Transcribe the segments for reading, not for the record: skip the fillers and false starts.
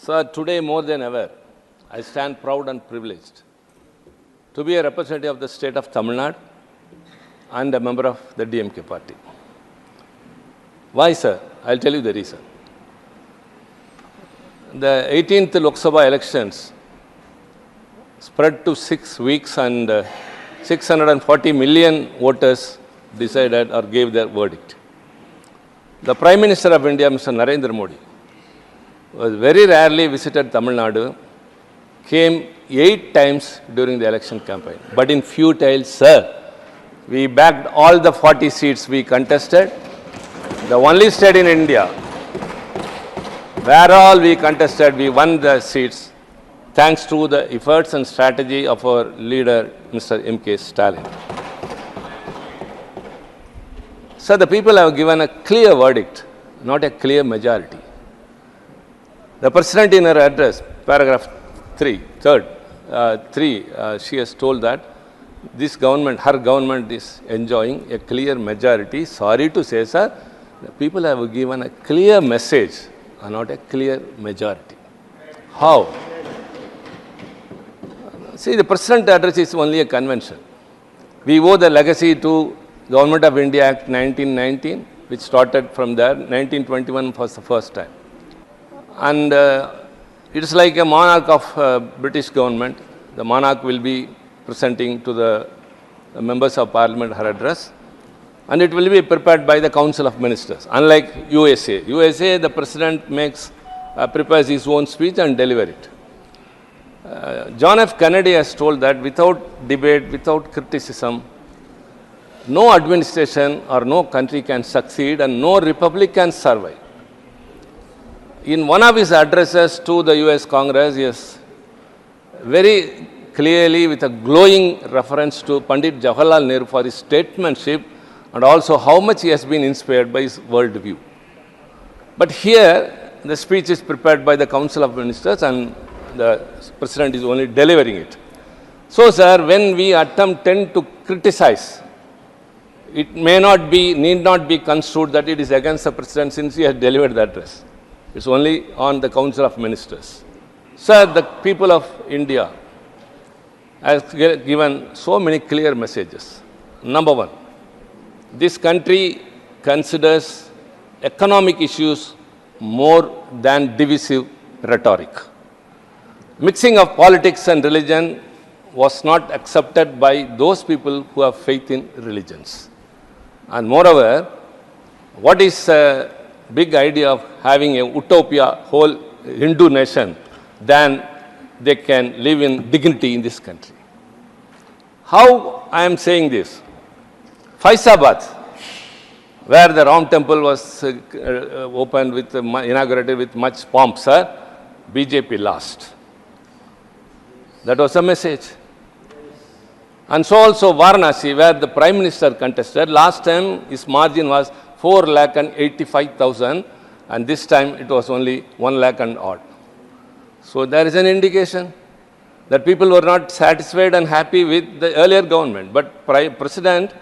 Sir, today more than ever, I stand proud and privileged to be a representative of the state of Tamilnadu and a member of the DMK party. Why, sir? I'll tell you the reason. The 18th Lok Saba elections spread to 6 weeks and 640 million voters decided or gave their verdict. The Prime Minister of India, Mr. Narendra Modi, was very rarely visited Tamil Nadu, came 8 times during the election campaign. But in futile, sir, we backed all the 40 seats we contested. The only state in India where all we contested, we won the seats thanks to the efforts and strategy of our leader, Mr. M.K. Stalin. So the people have given a clear verdict, not a clear majority. The President in her address, paragraph 3, she has told that this government, her government is enjoying a clear majority. Sorry to say, sir, the people have given a clear message and not a clear majority. How? See, the President address is only a convention. We owe the legacy to Government of India Act 1919, which started from there. 1921 was the first time. And it is like a monarch of British government. The monarch will be presenting to the members of parliament her address, and it will be prepared by the Council of Ministers. Unlike USA, the president prepares his own speech and deliver it. John F. Kennedy has told that without debate, without criticism, no administration or no country can succeed and no republic can survive. In one of his addresses to the US Congress, he has very clearly, with a glowing reference to Pandit Jawaharlal Nehru for his statesmanship and also how much he has been inspired by his worldview. But here, the speech is prepared by the Council of Ministers and the President is only delivering it. So, sir, when we tend to criticize, it need not be construed that it is against the President since he has delivered the address. It's only on the Council of Ministers. Sir, the people of India has given so many clear messages. Number one, this country considers economic issues more than divisive rhetoric. Mixing of politics and religion was not accepted by those people who have faith in religions. And moreover, what is a big idea of having a utopia, whole Hindu nation, than they can live in dignity in this country? How I am saying this? Faizabad, where the Ram temple was inaugurated with much pomp, sir, BJP lost. That was a message. And so also Varanasi, where the Prime Minister contested, last time his margin was 4,85,000 and this time it was only 1 lakh and odd. So there is an indication that people were not satisfied and happy with the earlier government. But President's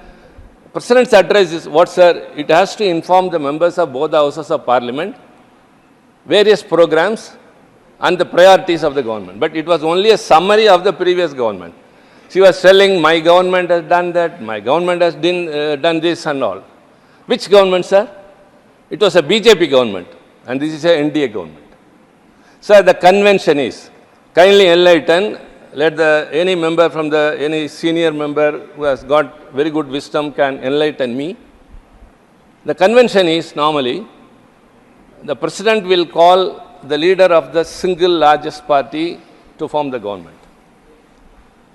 address is what, sir? It has to inform the members of both the houses of parliament, various programs and the priorities of the government. But it was only a summary of the previous government. She was telling, my government has done that, my government has done this and all. Which government, sir? It was a BJP government and this is an NDA government. Sir, the convention is, kindly enlighten, let any member from any senior member who has got very good wisdom can enlighten me. The convention is normally, the President will call the leader of the single largest party to form the government.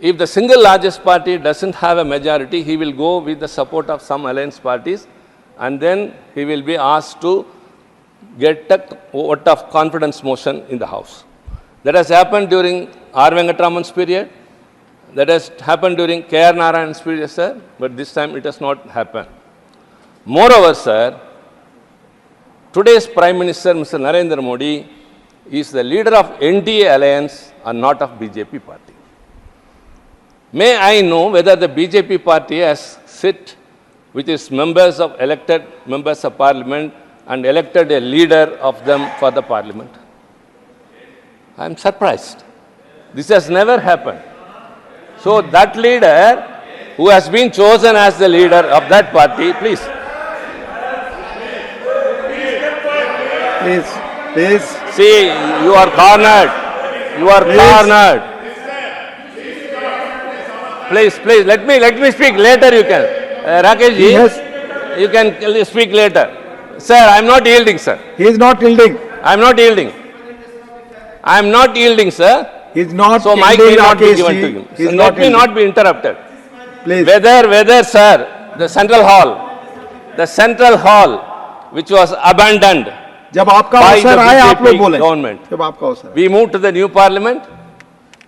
If the single largest party doesn't have a majority, he will go with the support of some alliance parties and then he will be asked to get a vote of confidence motion in the House. That has happened during R. Venkataraman's period. That has happened during K.R. Narayan's period, sir, but this time it has not happened. Moreover, sir, today's Prime Minister, Mr. Narendra Modi, is the leader of NDA alliance and not of BJP party. May I know whether the BJP party has sit with its elected members of parliament and elected a leader of them for the parliament? I'm surprised. This has never happened. So that leader who has been chosen as the leader of that party, please. Please. See, you are cornered. You are cornered. Please, let me speak. Later you can. Rakesh ji, you can speak later. Sir, I am not yielding, sir. He is not yielding. I am not yielding. I am not yielding, sir. He is not so mic may not be given to him. So let me not be interrupted. Please. Whether, sir, the central hall, which was abandoned जब आपका by the अवसर आए आप लोग BJP बोले government, जब आपका अवसर we moved to the new parliament.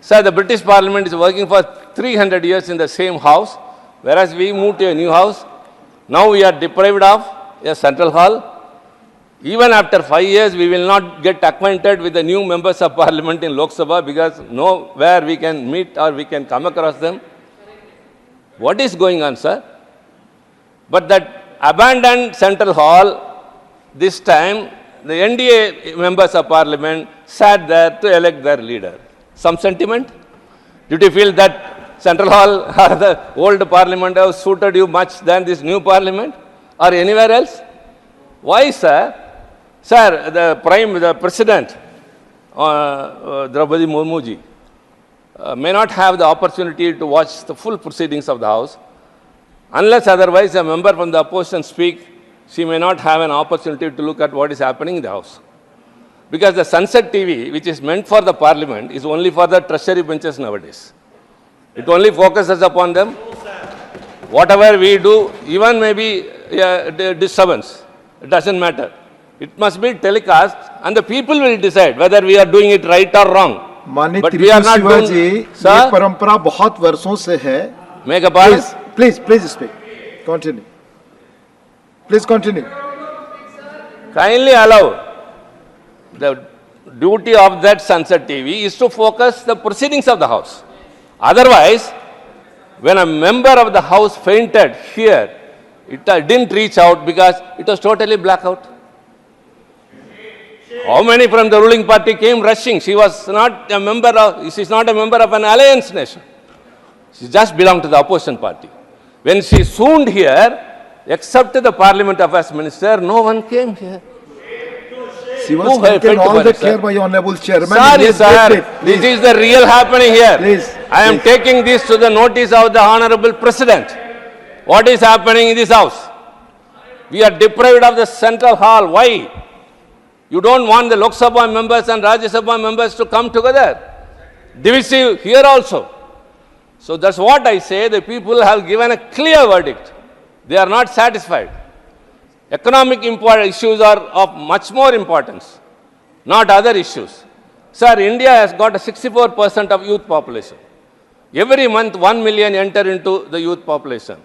Sir, the British parliament is working for 300 years in the same house, whereas we moved to a new house. Now we are deprived of a central hall. Even after 5 years, we will not get acquainted with the new members of parliament in Lok Sabha because nowhere we can meet or we can come across them. What is going on, sir? But that abandoned central hall, this time, the NDA members of parliament sat there to elect their leader. Some sentiment? Did you feel that central hall or the old parliament house suited you much than this new parliament or anywhere else? Why, sir? Sir, the president, Draupadi Murmu ji, may not have the opportunity to watch the full proceedings of the house. Unless otherwise a member from the opposition speak, she may not have an opportunity to look at what is happening in the house. Because the Sunset TV, which is meant for the parliament, is only for the treasury benches nowadays. It only focuses upon them. Whatever we do, even maybe disturbance, it doesn't matter. It must be telecast and the people will decide whether we are doing it right or wrong. माननीय But we are Trichy not Shiva doing, ji, sir, ये परंपरा बहुत वर्षों से है. make a pause. Please speak. Continue. Please continue. Kindly allow. The duty of that Sunset TV is to focus the proceedings of the house. Otherwise, when a member of the house fainted here, it didn't reach out because it was totally blackout. How many from the ruling party came rushing? She was not a member of, she's not a member of an alliance nation. She just belonged to the opposition party. When she swooned here, except the Parliament Affairs Minister, no one came here. She was taken all the care by Honorable Chairman. Sorry, sir. This is the real happening here. Please. I am taking this to the notice of the Honorable President. What is happening in this house? We are deprived of the central hall. Why? You don't want the Lok Sabha members and Rajya Sabha members to come together. Divisive here also. So that's what I say. The people have given a clear verdict. They are not satisfied. Economic issues are of much more importance, not other issues. Sir, India has got a 64% of youth population. Every month, 1 million enter into the youth population.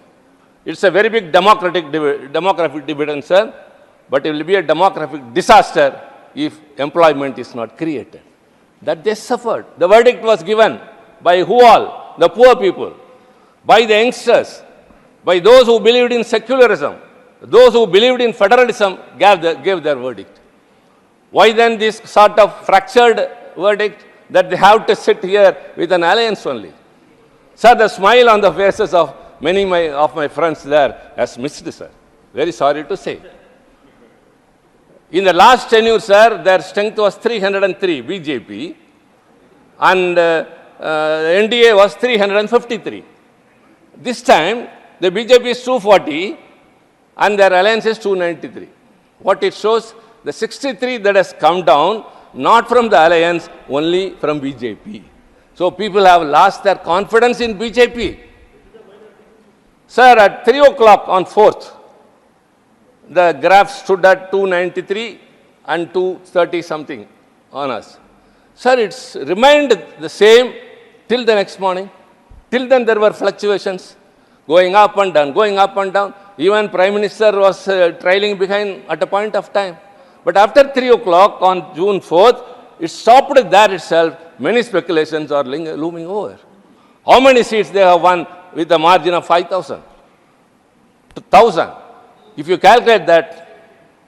It's a very big demographic dividend, sir, but it will be a demographic disaster if employment is not created. That they suffered. The verdict was given by who all? The poor people, by the youngsters, by those who believed in secularism. Those who believed in federalism gave their verdict. Why then this sort of fractured verdict that they have to sit here with an alliance only? Sir, the smile on the faces of many of my friends there has missed, sir. Very sorry to say. In the last tenure, sir, their strength was 303 BJP and NDA was 353. This time, the BJP is 240 and their alliance is 293. What it shows, the 63 that has come down, not from the alliance, only from BJP. So people have lost their confidence in BJP. Sir, at 3 o'clock on 4th, the graph stood at 293 and 230 something on us. Sir, it's remained the same till the next morning. Till then there were fluctuations, going up and down, going up and down. Even Prime Minister was trailing behind at a point of time. But after 3 o'clock on June 4th, it stopped there itself. Many speculations are looming over. How many seats they have won with a margin of 5,000? 1,000. If you calculate that,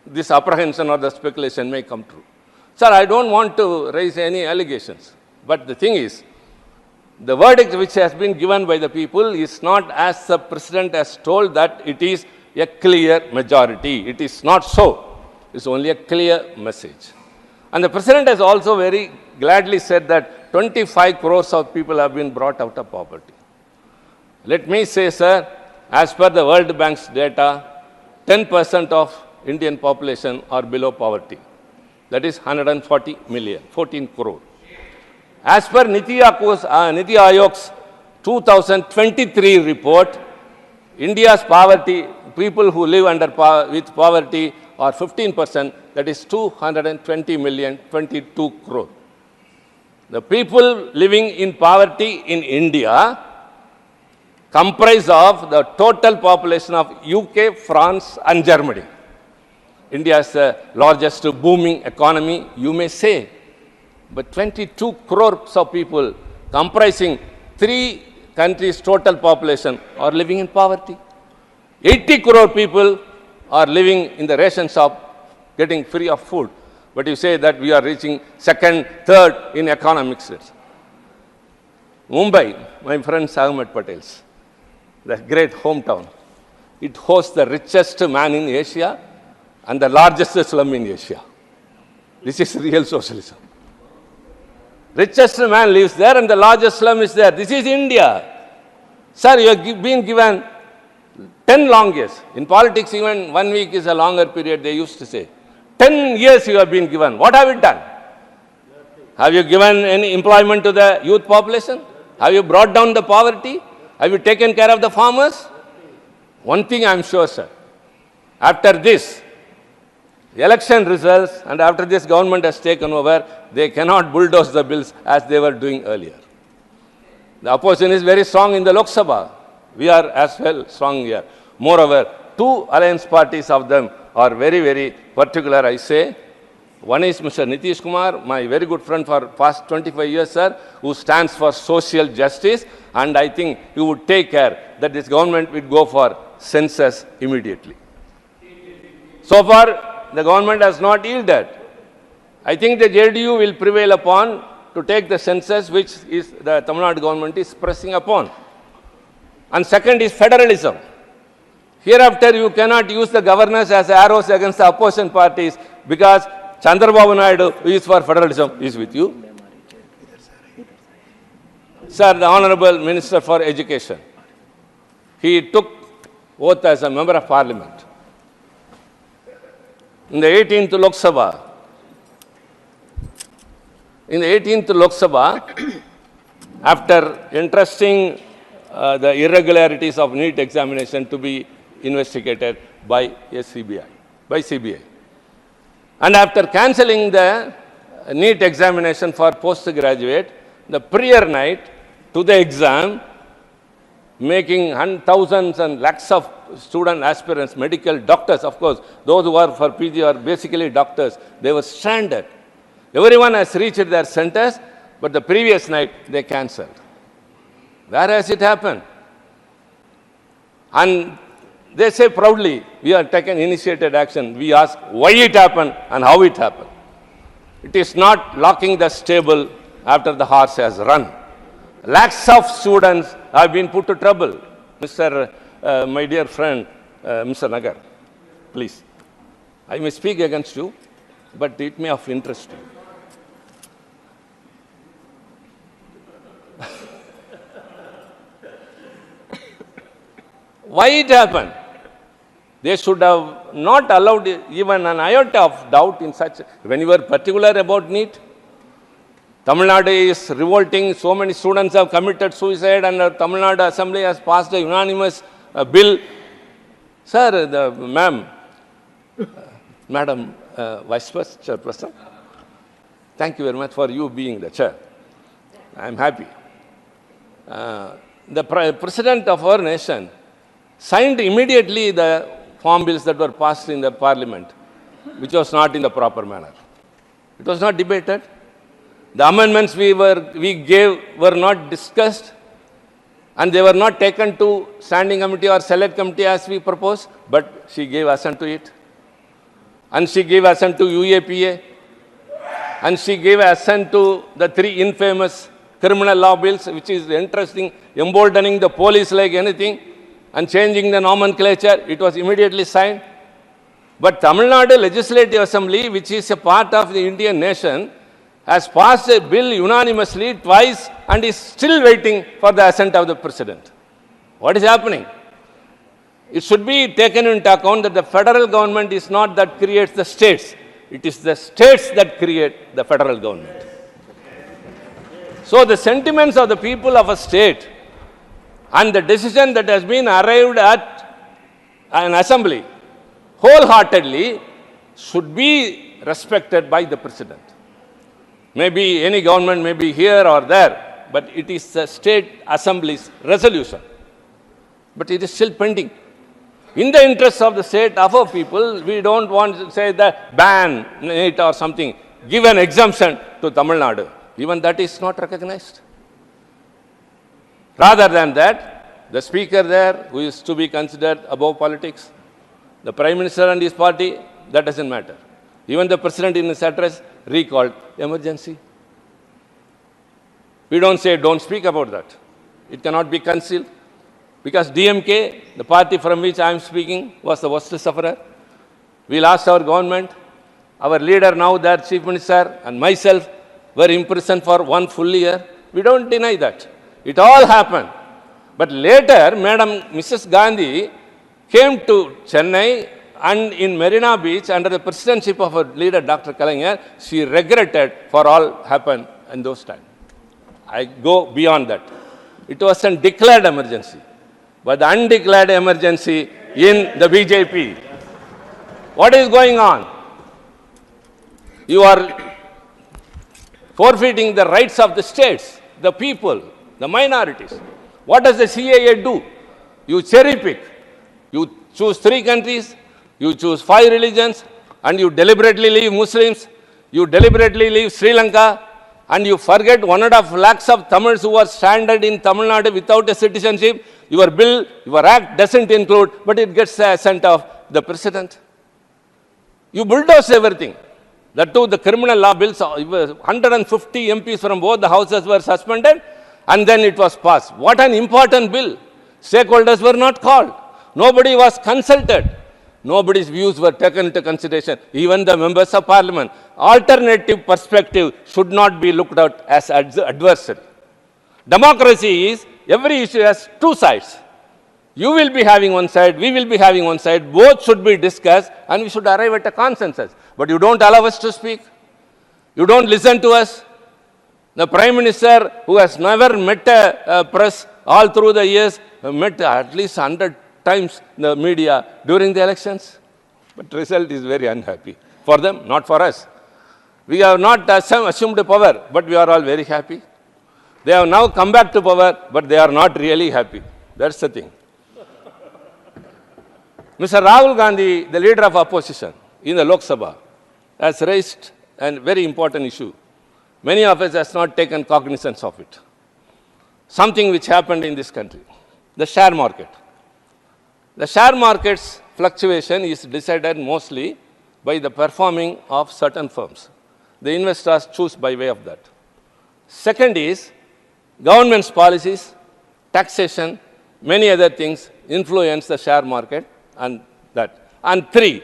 this apprehension or the speculation may come true. Sir, I don't want to raise any allegations. But the thing is, the verdict which has been given by the people is not as the President has told that it is a clear majority. It is not so. It's only a clear message. And the President has also very gladly said that 25 crores of people have been brought out of poverty. Let me say, sir, as per the World Bank's data, 10% of Indian population are below poverty. That is 140 million, 14 crore. As per Niti Ayog's 2023 report, India's poverty, people who live with poverty are 15%, that is 220 million, 22 crore. The people living in poverty in India comprise of the total population of UK, France and Germany. India is the largest booming economy, you may say. But 22 crores of people comprising 3 countries' total population are living in poverty. 80 crore people are living in the ration shop getting free of food. But you say that we are reaching second, third in economics. Mumbai, my friend Ahmed Patel's, the great hometown, it hosts the richest man in Asia and the largest slum in Asia. This is real socialism. Richest man lives there and the largest slum is there. This is India. Sir, you have been given 10 long years. In politics, even 1 week is a longer period, they used to say. 10 years you have been given. What have you done? Have you given any employment to the youth population? Have you brought down the poverty? Have you taken care of the farmers? One thing I am sure, sir. After this, election results and after this government has taken over, they cannot bulldoze the bills as they were doing earlier. The opposition is very strong in the Lok Sabha. We are as well strong here. Moreover, 2 alliance parties of them are very, very particular, I say. One is Mr. Nitish Kumar, my very good friend for past 25 years, sir, who stands for social justice. And I think he would take care that this government will go for census immediately. So far, the government has not yielded. I think the JDU will prevail upon to take the census which is the Tamilnadu government is pressing upon. And second is federalism. Hereafter, you cannot use the governors as arrows against the opposition parties because Chandrababu Naidu, who is for federalism, is with you. Sir, the Honorable Minister for Education, he took oath as a member of Parliament. In the 18th Lok Sabha, after entrusting the irregularities of NEET examination to be investigated by CBI. And after cancelling the NEET examination for postgraduate, the prior night to the exam, making thousands and lakhs of student aspirants, medical doctors, of course, those who are for PG are basically doctors, they were stranded. Everyone has reached their centers, but the previous night they cancelled. Where has it happened? And they say proudly, we have taken initiated action. We ask why it happened and how it happened. It is not locking the stable after the horse has run. Lakhs of students have been put to trouble. My dear friend, Mr. Nagar, please. I may speak against you, but it may of interest to you. Why it happened? They should have not allowed even an iota of doubt in such. When you were particular about NEET, Tamilnadu is revolting. So many students have committed suicide, and the Tamilnadu Assembly has passed a unanimous bill. Sir, Madam Vice Chairperson, thank you very much for you being the chair. I am happy. The President of our nation signed immediately the farm bills that were passed in the Parliament, which was not in the proper manner. It was not debated. The amendments we gave were not discussed, and they were not taken to standing committee or select committee as we proposed, but she gave assent to it. And she gave assent to UAPA. and she gave assent to the 3 infamous criminal law bills, which is interesting, emboldening the police like anything and changing the nomenclature. It was immediately signed. But Tamil Nadu Legislative Assembly, which is a part of the Indian nation, has passed a bill unanimously twice and is still waiting for the assent of the President. What is happening? It should be taken into account that the federal government is not that creates the states. It is the states that create the federal government. So the sentiments of the people of a state and the decision that has been arrived at an assembly wholeheartedly should be respected by the President. Maybe any government may be here or there, but it is the state assembly's resolution. But it is still pending. In the interest of the state, of our people, we don't want to say that ban it or something. Give an exemption to Tamil Nadu. Even that is not recognized. Rather than that, the speaker there, who is to be considered above politics, the Prime Minister and his party, that doesn't matter. Even the President in his address recalled emergency. We don't say, don't speak about that. It cannot be concealed. Because DMK, the party from which I am speaking, was the worst sufferer. We lost our government. Our leader now, their Chief Minister, and myself were imprisoned for 1 full year. We don't deny that. It all happened. But later, Madam Mrs. Gandhi came to Chennai, and in Marina Beach, under the presidency of her leader, Dr. Kalaignar, she regretted for all happened in those times. I go beyond that. It was a declared emergency. But the undeclared emergency in the BJP. What is going on? You are forfeiting the rights of the states, the people, the minorities. What does the CAA do? You cherry pick. You choose 3 countries, you choose 5 religions, and you deliberately leave Muslims, you deliberately leave Sri Lanka, and you forget 1.5 lakhs of Tamils who are stranded in Tamil Nadu without a citizenship. Your bill, your act doesn't include, but it gets the assent of the President. You bulldoze everything. That too, the criminal law bills, 150 MPs from both the houses were suspended, and then it was passed. What an important bill. Stakeholders were not called. Nobody was consulted. Nobody's views were taken into consideration, even the members of parliament. Alternative perspective should not be looked at as adversary. Democracy is, every issue has 2 sides. You will be having one side, we will be having one side. Both should be discussed, and we should arrive at a consensus. But you don't allow us to speak. You don't listen to us. The Prime Minister, who has never met a press all through the years, met at least 100 times the media during the elections. But the result is very unhappy. For them, not for us. We have not assumed power, but we are all very happy. They have now come back to power, but they are not really happy. That's the thing. Mr. Rahul Gandhi, the leader of opposition in the Lok Sabha, has raised a very important issue. Many of us have not taken cognizance of it. Something which happened in this country, the share market. The share market's fluctuation is decided mostly by the performing of certain firms. The investors choose by way of that. Second is government's policies, taxation, many other things influence the share market and that. And 3,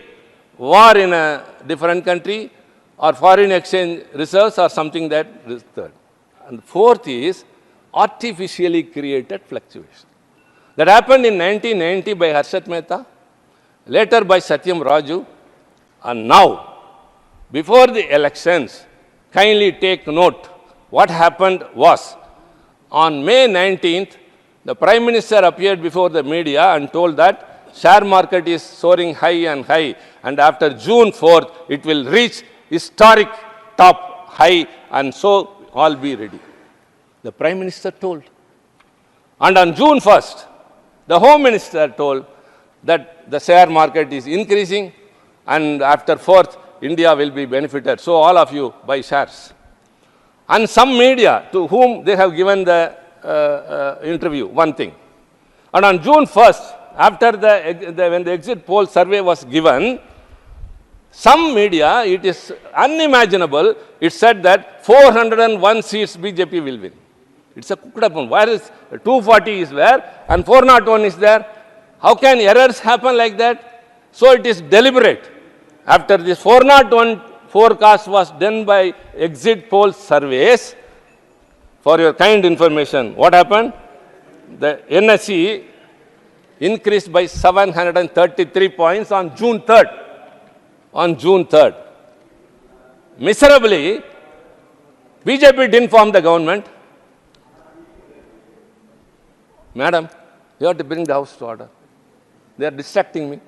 war in a different country or foreign exchange reserves or something that is third. And 4th is artificially created fluctuation. That happened in 1990 by Harshad Mehta, later by Satyam Raju, and now, before the elections, kindly take note, what happened was, on May 19th, the Prime Minister appeared before the media and told that share market is soaring high and high, and after June 4th, it will reach historic top high, and so all be ready. The Prime Minister told. And on June 1st, the Home Minister told that the share market is increasing, and after 4th, India will be benefited. So all of you buy shares. And some media to whom they have given the interview, one thing. And on June 1st, after when the exit poll survey was given, Some media, it is unimaginable. It said that 401 seats BJP will win. It's a cooked up one. Where is 240 is where and 401 is there? How can errors happen like that? So it is deliberate. After this 401 forecast was done by exit poll surveys, for your kind information, what happened? The NSE increased by 733 points on June 3rd. On June 3rd. Miserably, BJP didn't form the government. Madam, you have to bring the house to order. They are distracting me.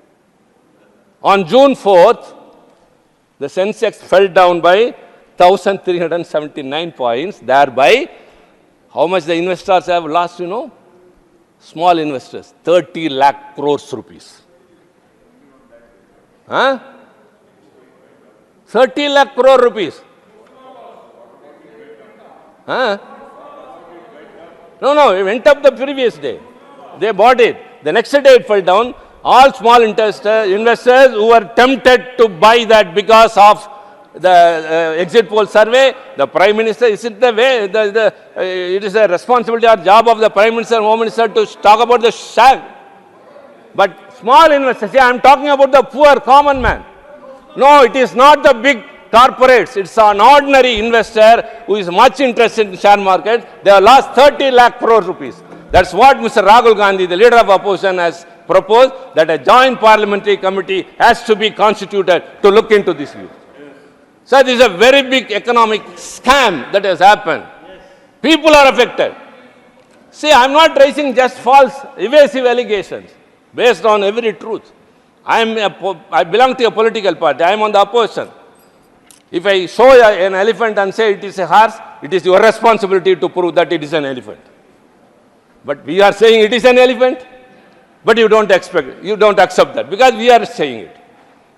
On June 4th, the Sensex fell down by 1,379 points. Thereby, how much the investors have lost, you know? Small investors, 30 lakh crores rupees. Huh? 30 lakh crore rupees. Huh? No, it went up the previous day. They bought it. The next day it fell down. All small investors who were tempted to buy that because of the exit poll survey, the Prime Minister, is it the way, it is a responsibility or job of the Prime Minister and Home Minister to talk about the shag. But small investors, I am talking about the poor common man. No, it is not the big corporates. It's an ordinary investor who is much interested in share market. They have lost 30 lakh crore rupees. That's what Mr. Rahul Gandhi, the leader of opposition, has proposed, that a joint parliamentary committee has to be constituted to look into this view. So this is a very big economic scam that has happened. People are affected. See, I am not raising just false, evasive allegations based on every truth. I belong to a political party. I am on the opposition. If I show an elephant and say it is a horse, it is your responsibility to prove that it is an elephant. But we are saying it is an elephant, but you don't accept that because we are saying it.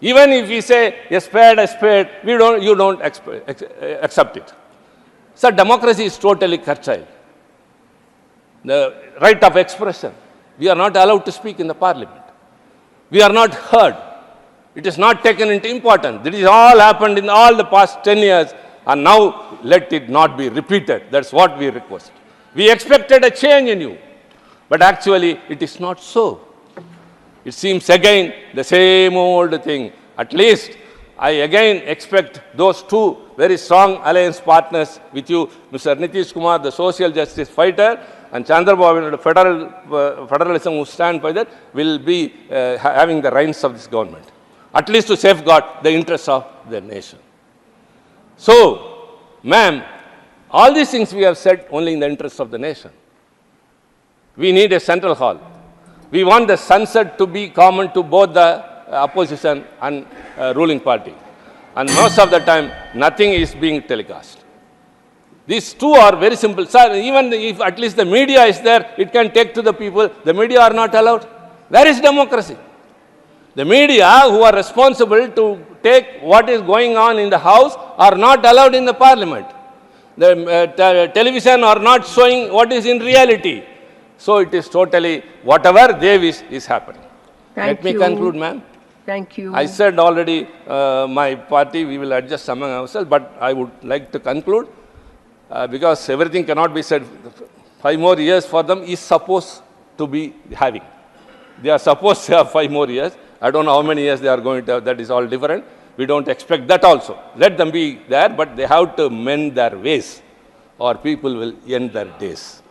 Even if we say a spade, you don't accept it. So democracy is totally curtailed. The right of expression. We are not allowed to speak in the parliament. We are not heard. It is not taken into importance. This all happened in all the past 10 years, and now let it not be repeated. That's what we request. We expected a change in you, but actually it is not so. It seems again the same old thing. At least I again expect those two very strong alliance partners with you, Mr. Nitish Kumar, the social justice fighter, and Chandrababu, the federalism who stand by that, will be having the reins of this government, at least to safeguard the interests of the nation. So, ma'am, all these things we have said only in the interest of the nation. We need a central hall. We want the sunset to be common to both the opposition and ruling party. And most of the time, nothing is being telecast. These two are very simple. Sir, even if at least the media is there, it can take to the people. The media are not allowed. Where is democracy? The media who are responsible to take what is going on in the house are not allowed in the parliament. The television are not showing what is in reality. So it is totally whatever they wish is happening. Let me conclude, ma'am. Thank you. I said already my party, we will adjust among ourselves, but I would like to conclude because everything cannot be said. 5 more years for them is supposed to be having. They are supposed to have 5 more years. I don't know how many years they are going to have. That is all different. We don't expect that also. Let them be there, but they have to mend their ways or people will end their days.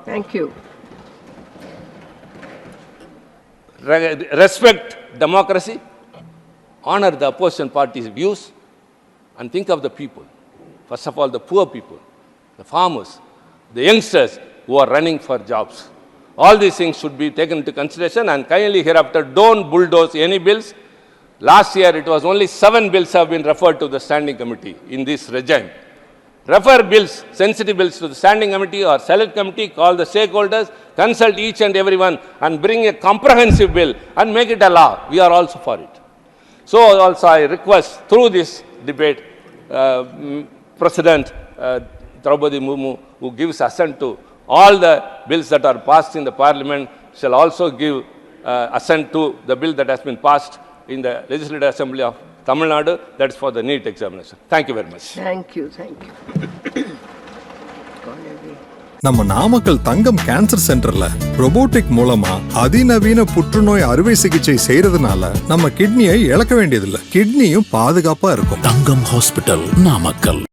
Thank you. Respect democracy, honor the opposition party's views, and think of the people. First of all, the poor people, the farmers, the youngsters who are running for jobs. All these things should be taken into consideration, and kindly hereafter don't bulldoze any bills. Last year, it was only 7 bills have been referred to the standing committee in this regime. Refer bills, sensitive bills to the standing committee or select committee, call the stakeholders, consult each and everyone and bring a comprehensive bill and make it a law. We are also for it. So also I request through this debate, President Draupadi Murmu, who gives assent to all the bills that are passed in the parliament, shall also give assent to the bill that has been passed in the Legislative Assembly of Tamilnadu, that's for the NEET examination. Thank you very much. Thank you, thank you. நம்ம நாமக்கல் தங்கம் cancer சென்டர்ல robotic மூலமா அதிநவீன புற்றுநோய் அறுவை சிகிச்சை செய்யறதுனால நம்ம கிட்னியை இழக்க வேண்டியதில்லை. கிட்னியும் பாதுகாப்பா இருக்கும். தங்கம் ஹாஸ்பிட்டல், நாமக்கல்.